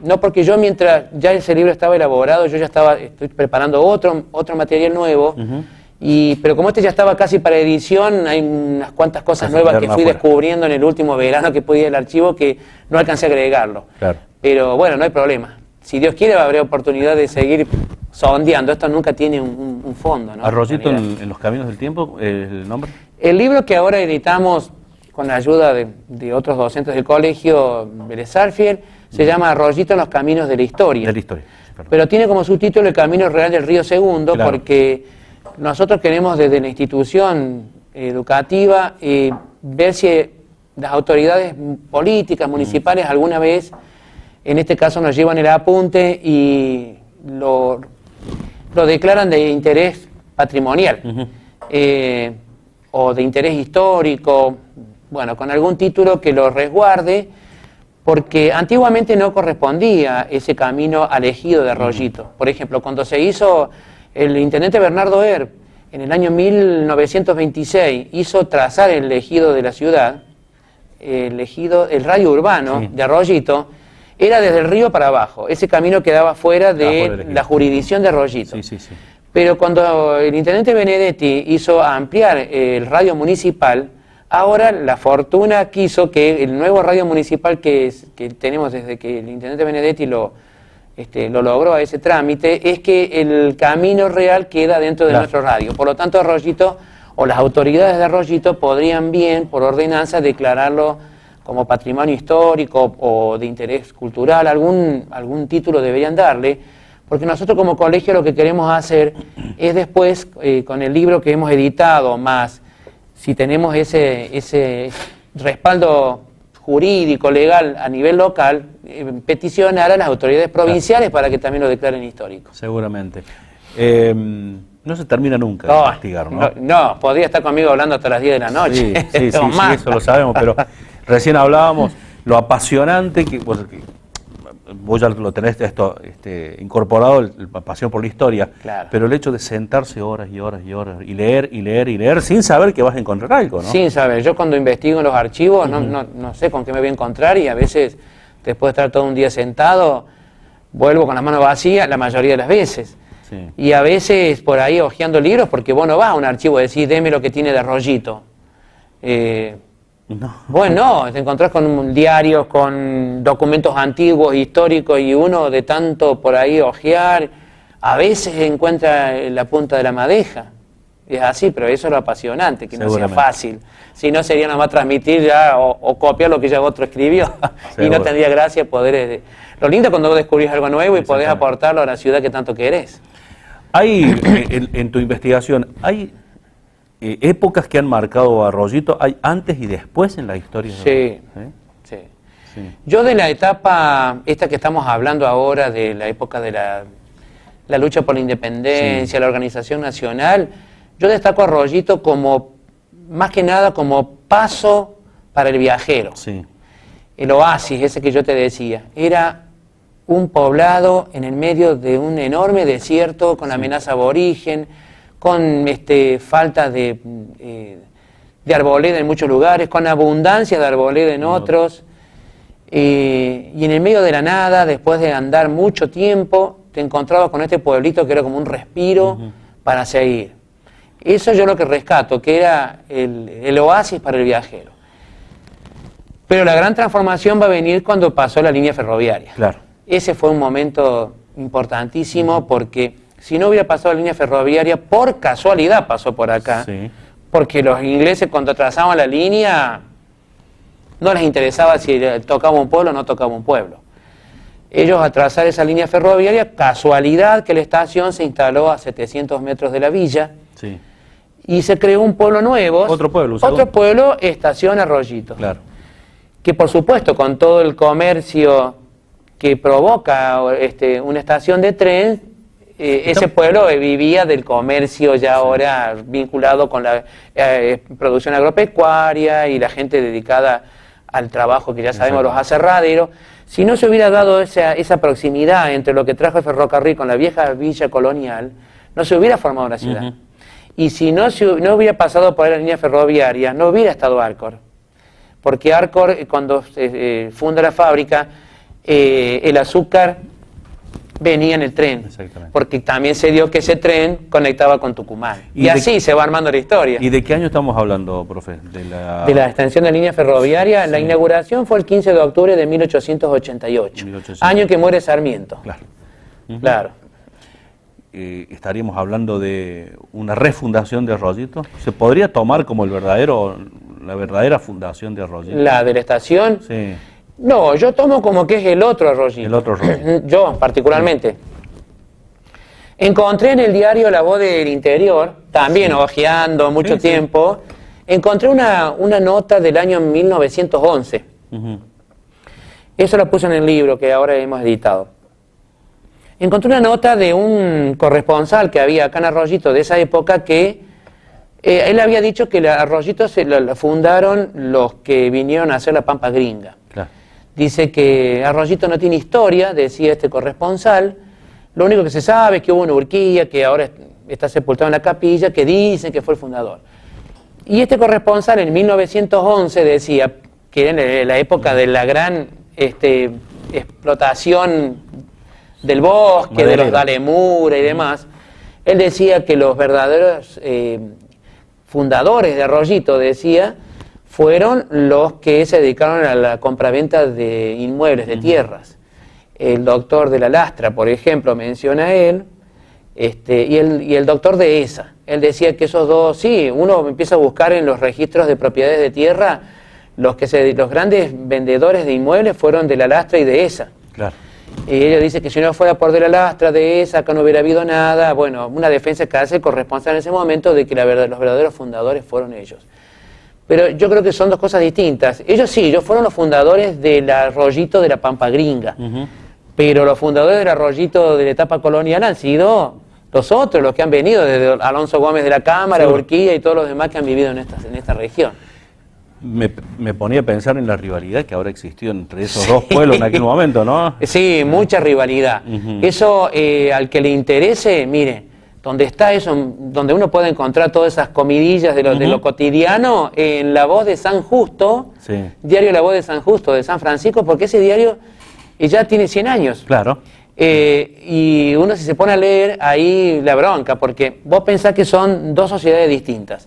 No, porque yo mientras ya ese libro estaba elaborado, yo ya estoy preparando otro material nuevo, pero como ya estaba casi para edición, hay unas cuantas cosas nuevas que fui descubriendo en el último verano que pude ir al archivo que no alcancé a agregarlo. Claro. Pero bueno, no hay problema. Si Dios quiere, va a haber oportunidad de seguir sondeando. Esto nunca tiene un fondo, ¿no? ¿Arroyito en los caminos del tiempo, el nombre? El libro que ahora editamos con la ayuda de otros docentes del colegio Vélez Sarsfield se llama Arroyito en los caminos de la historia. De la historia, perdón. Pero tiene como subtítulo El Camino Real del Río Segundo, Claro. porque nosotros queremos desde la institución educativa ver si las autoridades políticas, municipales, alguna vez, en este caso nos llevan el apunte y lo declaran de interés patrimonial, o de interés histórico, bueno, con algún título que lo resguarde, porque antiguamente no correspondía ese camino al ejido de Arroyito. Por ejemplo, cuando se hizo el intendente Bernardo Herb, en el año 1926, hizo trazar el ejido de la ciudad, el radio urbano de Arroyito, era desde el río para abajo. Ese camino quedaba fuera de la jurisdicción de Arroyito. Pero cuando el intendente Benedetti hizo ampliar el radio municipal, ahora la fortuna quiso que el nuevo radio municipal que tenemos desde que el intendente Benedetti lo logró a ese trámite, es que el camino real queda dentro de nuestro radio. Por lo tanto, Arroyito, o las autoridades de Arroyito, podrían bien, por ordenanza, declararlo como patrimonio histórico o de interés cultural, algún título deberían darle, porque nosotros como colegio lo que queremos hacer es después, con el libro que hemos editado, más si tenemos ese respaldo jurídico, legal, a nivel local, peticionar a las autoridades provinciales para que también lo declaren histórico. Seguramente. No se termina nunca de investigar, ¿no? No, podría estar conmigo hablando hasta las 10 de la noche. Sí, eso lo sabemos, pero recién hablábamos lo apasionante que vos ya lo tenés incorporado, la pasión por la historia, pero el hecho de sentarse horas y horas y horas y leer sin saber que vas a encontrar algo, ¿no? Sin saber. Yo cuando investigo en los archivos no sé con qué me voy a encontrar, y a veces, después de estar todo un día sentado, vuelvo con las manos vacías la mayoría de las veces. Sí. Y a veces por ahí hojeando libros, porque vos no vas a un archivo y decís, deme lo que tiene de Arroyito. Bueno, te encontrás con diarios, con documentos antiguos, históricos, y uno de tanto por ahí hojear, a veces encuentra la punta de la madeja. Es así, pero eso es lo apasionante, que no sea fácil. Si no, sería nada más transmitir ya o copiar lo que ya otro escribió. Y no tendría gracia poder... Lo lindo es cuando vos descubrís algo nuevo y podés aportarlo a la ciudad que tanto querés. Hay, en tu investigación, ¿hay épocas que han marcado a Arroyito? ¿Hay antes y después en la historia? Sí. Yo de la etapa, esta que estamos hablando ahora, de la época de la lucha por la independencia, la organización nacional, yo destaco a Arroyito como, más que nada, como paso para el viajero. El oasis, ese que yo te decía, era un poblado en el medio de un enorme desierto, con amenaza aborigen, con falta de arboleda en muchos lugares, con abundancia de arboleda en otros, y en el medio de la nada, después de andar mucho tiempo, te encontrabas con este pueblito que era como un respiro para seguir. Eso yo lo que rescato, que era el oasis para el viajero. Pero la gran transformación va a venir cuando pasó la línea ferroviaria. Ese fue un momento importantísimo, porque si no hubiera pasado la línea ferroviaria, por casualidad pasó por acá, porque los ingleses cuando trazaban la línea no les interesaba si tocaba un pueblo o no tocaba un pueblo. Ellos, a trazar esa línea ferroviaria, casualidad que la estación se instaló a 700 metros de la villa, y se creó un pueblo nuevo, otro pueblo, estación Arroyito. Que por supuesto, con todo el comercio que provoca una estación de tren, ese pueblo vivía del comercio ya ahora vinculado con la producción agropecuaria y la gente dedicada al trabajo que ya sabemos, los aserraderos. Si no se hubiera dado esa proximidad entre lo que trajo el ferrocarril con la vieja villa colonial, no se hubiera formado una ciudad. Y si no hubiera pasado por la línea ferroviaria, no hubiera estado Arcor. Porque Arcor, cuando funda la fábrica, el azúcar venía en el tren, porque también se dio que ese tren conectaba con Tucumán. Y así se va armando la historia. ¿Y de qué año estamos hablando, profe? De la extensión de la línea ferroviaria. La inauguración fue el 15 de octubre de 1888, año en que muere Sarmiento. Claro. Estaríamos hablando de una refundación de Arroyito. ¿Se podría tomar como la verdadera fundación de Arroyito? La de la estación. No, yo tomo como que es el otro Arroyito. El otro Arroyito. Yo, particularmente. Encontré en el diario La Voz del Interior, también hojeando mucho tiempo, encontré una nota del año 1911. Eso la puse en el libro que ahora hemos editado. Encontré una nota de un corresponsal que había acá en Arroyito de esa época que él había dicho que Arroyito se lo fundaron los que vinieron a hacer la Pampa Gringa. Claro. Dice que Arroyito no tiene historia, decía este corresponsal. Lo único que se sabe es que hubo una Urquía, que ahora está sepultado en la capilla, que dicen que fue el fundador. Y este corresponsal en 1911 decía que en la época de la gran explotación del bosque, de los Dalemura y demás, él decía que los verdaderos fundadores de Arroyito, decía, fueron los que se dedicaron a la compraventa de inmuebles, de tierras. El doctor de la Lastra, por ejemplo, menciona él, y el doctor de ESA. Él decía que esos dos, sí, uno empieza a buscar en los registros de propiedades de tierra, los grandes vendedores de inmuebles fueron de la Lastra y de ESA. Claro. Y ella dice que si no fuera por de la Lastra, de ESA, acá no hubiera habido nada. Bueno, una defensa que hace el corresponsal en ese momento de que los verdaderos fundadores fueron ellos. Pero yo creo que son dos cosas distintas. Ellos sí, ellos fueron los fundadores del Arroyito de la Pampa Gringa. Pero los fundadores del Arroyito de la etapa colonial han sido los otros, los que han venido, desde Alonso Gómez de la Cámara, Urquía y todos los demás que han vivido en esta región. Me ponía a pensar en la rivalidad que habrá existido entre esos dos pueblos en aquel momento, ¿no? Sí, mucha rivalidad. Eso, al que le interese, mire, donde está eso, donde uno puede encontrar todas esas comidillas de lo cotidiano, en La Voz de San Justo, diario La Voz de San Justo, de San Francisco, porque ese diario ya tiene 100 años. Claro. Y uno, si se pone a leer, ahí la bronca, porque vos pensás que son dos sociedades distintas.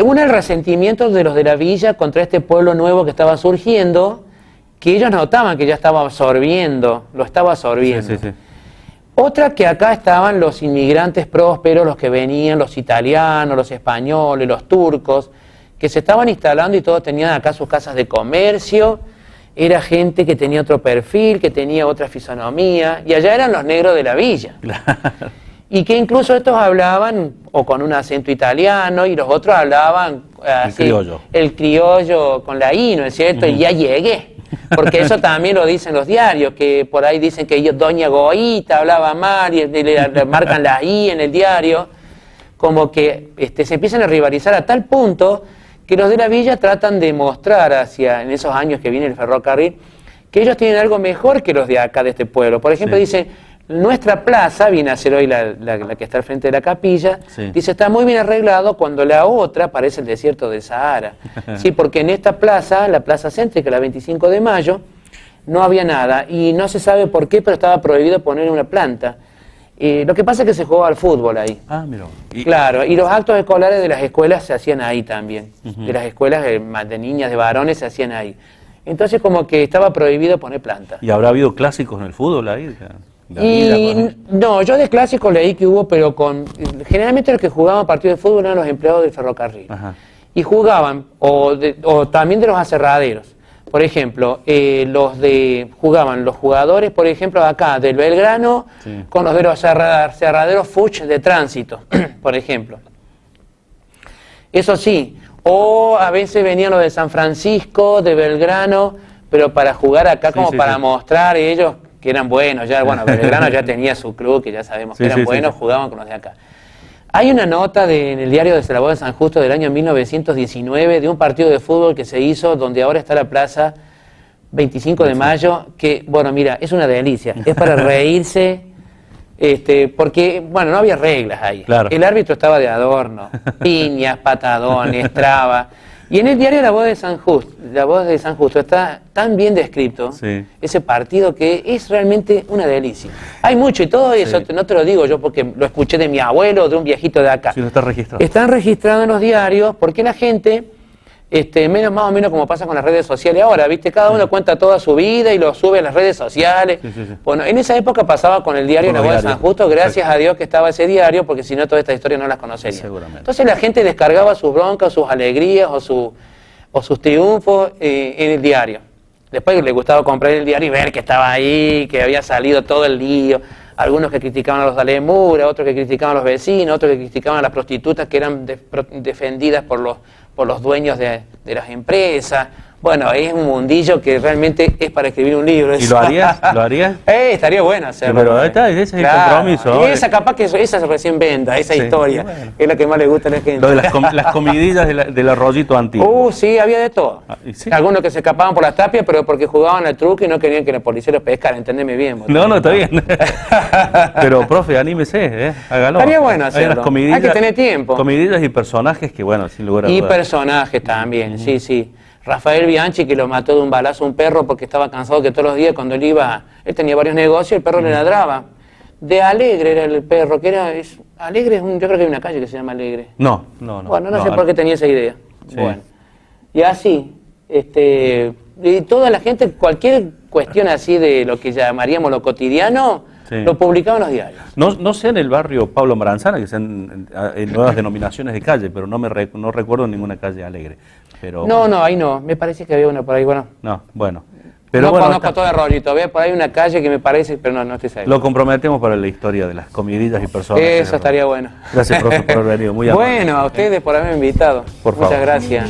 Uno, el resentimiento de los de la villa contra este pueblo nuevo que estaba surgiendo, que ellos notaban que ya estaba absorbiendo, lo estaba absorbiendo. Otra, que acá estaban los inmigrantes prósperos, los que venían, los italianos, los españoles, los turcos, que se estaban instalando y todos tenían acá sus casas de comercio. Era gente que tenía otro perfil, que tenía otra fisonomía, y allá eran los negros de la villa. Y que incluso estos hablaban o con un acento italiano y los otros hablaban así, el criollo con la I, ¿no es cierto? Y ya llegué, porque eso también lo dicen los diarios, que por ahí dicen que doña Goíta hablaba mal y le marcan la I en el diario, como que se empiezan a rivalizar a tal punto que los de la villa tratan de mostrar en esos años que viene el ferrocarril, que ellos tienen algo mejor que los de acá, de este pueblo. Por ejemplo, dicen, nuestra plaza, viene a ser hoy la que está al frente de la capilla, dice, está muy bien arreglado, cuando la otra parece el desierto de Sahara. Sí, porque en esta plaza, la plaza céntrica, la 25 de mayo, no había nada, y no se sabe por qué, pero estaba prohibido poner una planta. Lo que pasa es que se jugaba al fútbol ahí. Mira. Claro, y los actos escolares de las escuelas se hacían ahí también. De las escuelas de niñas, de varones, se hacían ahí. Entonces como que estaba prohibido poner plantas. ¿Y habrá habido clásicos en el fútbol ahí? No, yo de clásicos leí que hubo, pero generalmente los que jugaban partidos de fútbol eran los empleados del ferrocarril. Y jugaban, o también de los aserraderos. Por ejemplo, jugaban los jugadores, por ejemplo, acá del Belgrano, con los de los aserraderos Fuch de tránsito, por ejemplo. Eso sí, o a veces venían los de San Francisco, de Belgrano, pero para jugar acá para mostrar ellos que eran buenos. Ya, bueno, Belgrano ya tenía su club, que ya sabemos que eran buenos, jugaban con los de acá. Hay una nota en el diario de La Voz de San Justo del año 1919 de un partido de fútbol que se hizo donde ahora está la plaza 25 de mayo, que, bueno, mira, es una delicia, es para reírse, porque, bueno, no había reglas ahí. El árbitro estaba de adorno, piñas, patadones, traba. Y en el diario La Voz de San Justo está tan bien descrito ese partido que es realmente una delicia. Hay mucho y todo eso, no te lo digo yo porque lo escuché de mi abuelo o de un viejito de acá. No está registrado. Están registrados en los diarios porque la gente, más o menos como pasa con las redes sociales ahora, ¿viste? Cada uno cuenta toda su vida y lo sube a las redes sociales. Bueno, en esa época pasaba con el diario La Voz de San Justo, gracias a Dios que estaba ese diario, porque si no toda esta historia no las conocería. Entonces la gente descargaba sus broncas, sus alegrías o sus triunfos en el diario. Después le gustaba comprar el diario y ver que estaba ahí, que había salido todo el lío. Algunos que criticaban a los Dalemura, otros que criticaban a los vecinos, otros que criticaban a las prostitutas que eran defendidas por los dueños de las empresas. Bueno, es un mundillo que realmente es para escribir un libro. ¿Y lo harías? ¿Lo harías? Estaría bueno hacerlo. Pero ese es el compromiso. Y esa capaz que esa se recién venda, esa historia, bueno, es la que más le gusta a la gente. Lo de las comidillas del arroyito antiguo. Sí, había de todo. ¿Sí? Algunos que se escapaban por las tapias, pero porque jugaban al truco y no querían que la policía los pescara, entendeme bien. No, está bien. Pero, profe, anímese, hágalo. Estaría bueno hacerlo. Hay que tener tiempo. Comidillas y personajes que, bueno, sin lugar a dudas. Y personajes también, sí. Rafael Bianchi, que lo mató de un balazo a un perro porque estaba cansado, que todos los días cuando él tenía varios negocios, el perro le ladraba. De Alegre era el perro, que era... Alegre, yo creo que hay una calle que se llama Alegre. No. Bueno, no sé por qué tenía esa idea. Sí. Bueno. Y así, y toda la gente, cualquier cuestión así de lo que llamaríamos lo cotidiano, lo publicaban en los diarios. No sé en el barrio Pablo Maranzana, que sean nuevas denominaciones de calle, pero no recuerdo ninguna calle Alegre. Pero, no, ahí no, me parece que había una por ahí, bueno. No, bueno. Pero no conozco todo el rollito, ¿ves? Por ahí una calle que me parece, pero no estoy seguro. Lo comprometemos para la historia de las comidillas y personas. Eso estaría bueno. Gracias, profe, por haber venido. Muy amable. Bueno, a ustedes por haberme invitado. Por favor. Muchas gracias.